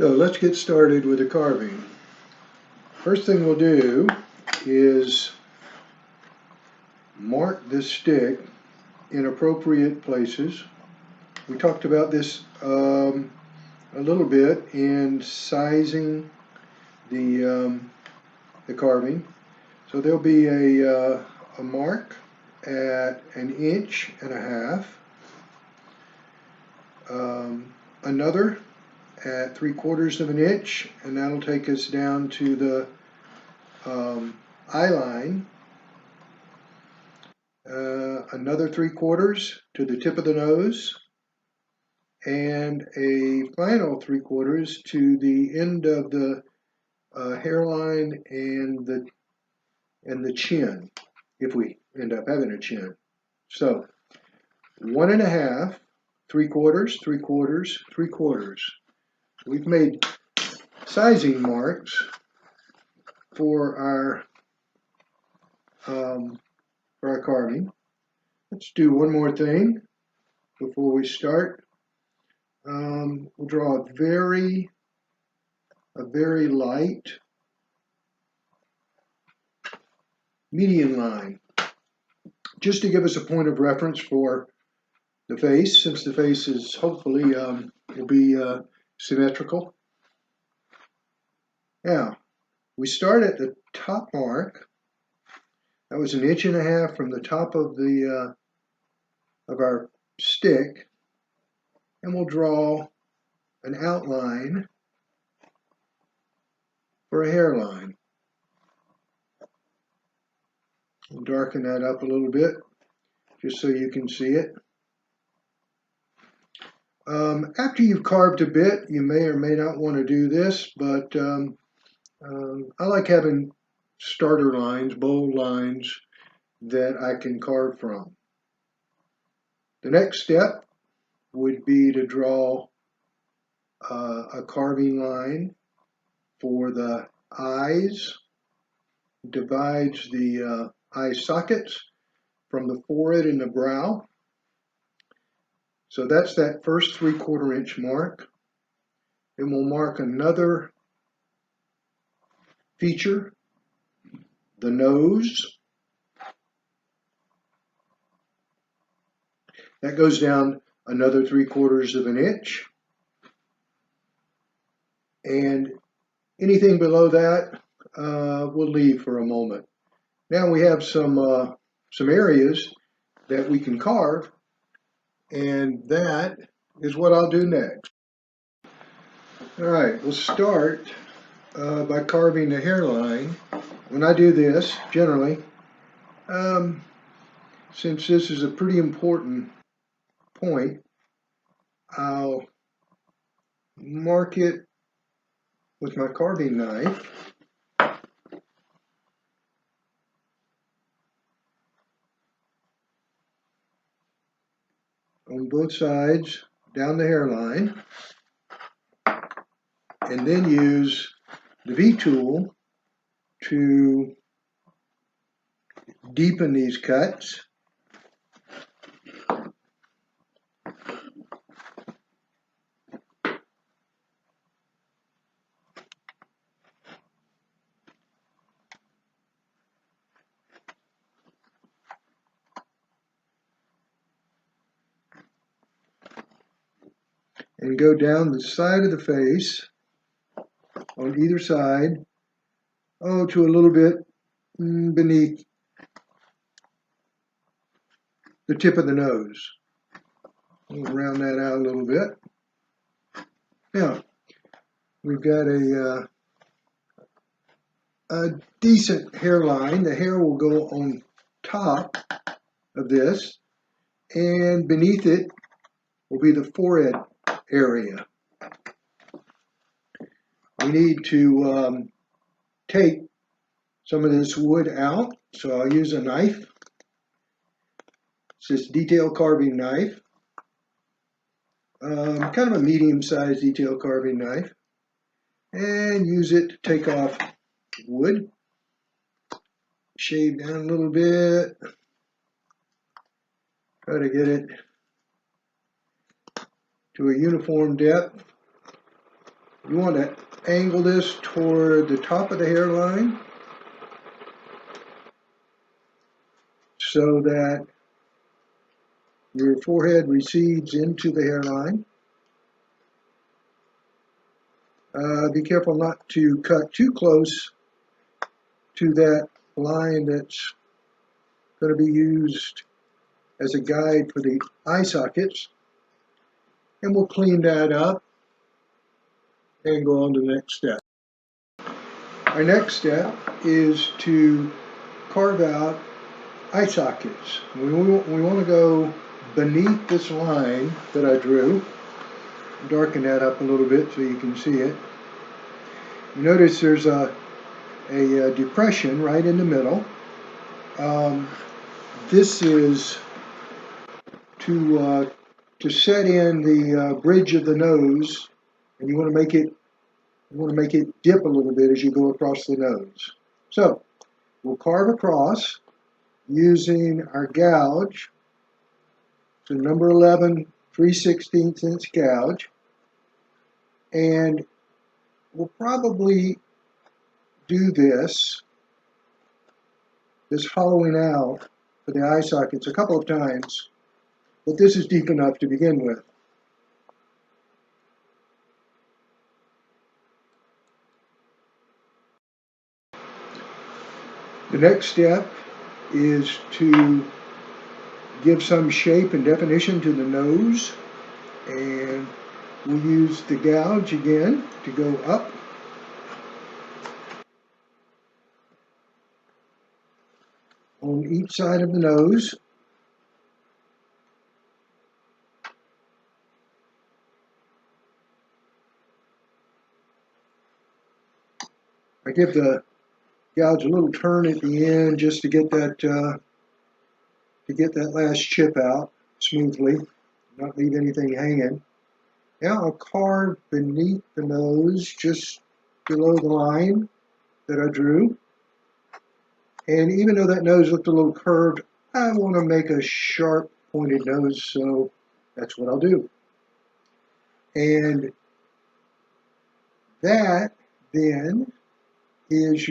So let's get started with the carving. First thing we'll do is mark this stick in appropriate places. We talked about this a little bit in sizing the carving. So there'll be a mark at 1.5 inches, another at 3/4 of an inch, and that'll take us down to the eye line. Another 3/4 to the tip of the nose, and a final 3/4 to the end of the hairline and the chin, if we end up having a chin. So 1.5, 3/4, 3/4, 3/4. We've made sizing marks for our carving. Let's do one more thing before we start. We'll draw a very light median line, just to give us a point of reference for the face, since the face is hopefully will be symmetrical. Now, we start at the top mark. That was 1.5 inches from the top of the of our stick, and we'll draw an outline for a hairline. We'll darken that up a little bit, just so you can see it. After you've carved a bit, you may or may not want to do this, but I like having starter lines, bold lines that I can carve from. The next step would be to draw a carving line for the eyes. Divides the eye sockets from the forehead and the brow. So that's that first 3/4 inch mark. Then we'll mark another feature, the nose. That goes down another 3/4 of an inch. And anything below that, we'll leave for a moment. Now we have some areas that we can carve, and that is what I'll do next. All right, we'll start by carving the hairline. When I do this, generally, since this is a pretty important point, I'll mark it with my carving knife. On both sides down the hairline, and then use the V tool to deepen these cuts. And go down the side of the face on either side, to a little bit beneath the tip of the nose. We'll round that out a little bit. Now, we've got a decent hairline. The hair will go on top of this, and beneath it will be the forehead area. We need to take some of this wood out, so I'll use a knife. It's this detail carving knife, kind of a medium-sized detail carving knife, and use it to take off wood. Shave down a little bit, try to get it to a uniform depth. You want to angle this toward the top of the hairline so that your forehead recedes into the hairline. Be careful not to cut too close to that line that's going to be used as a guide for the eye sockets. And we'll clean that up and go on to the next step. Our next step is to carve out eye sockets. We want to go beneath this line that I drew. Darken that up a little bit so you can see it. You notice there's a depression right in the middle. This is to set in the bridge of the nose, and you want to make it dip a little bit as you go across the nose. So we'll carve across using our gouge. So number 11 3/16 inch gouge, and we'll probably do this hollowing out for the eye sockets a couple of times, but this is deep enough to begin with. The next step is to give some shape and definition to the nose, and we'll use the gouge again to go up. On each side of the nose. I give the gouge a little turn at the end just to get that last chip out smoothly, not leave anything hanging. Now I'll carve beneath the nose, just below the line that I drew. And even though that nose looked a little curved, I want to make a sharp pointed nose, so that's what I'll do. And that then is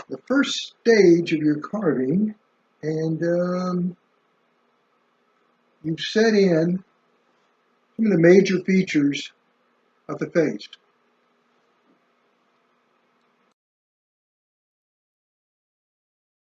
the first stage of your carving, and you've set in some of the major features of the face.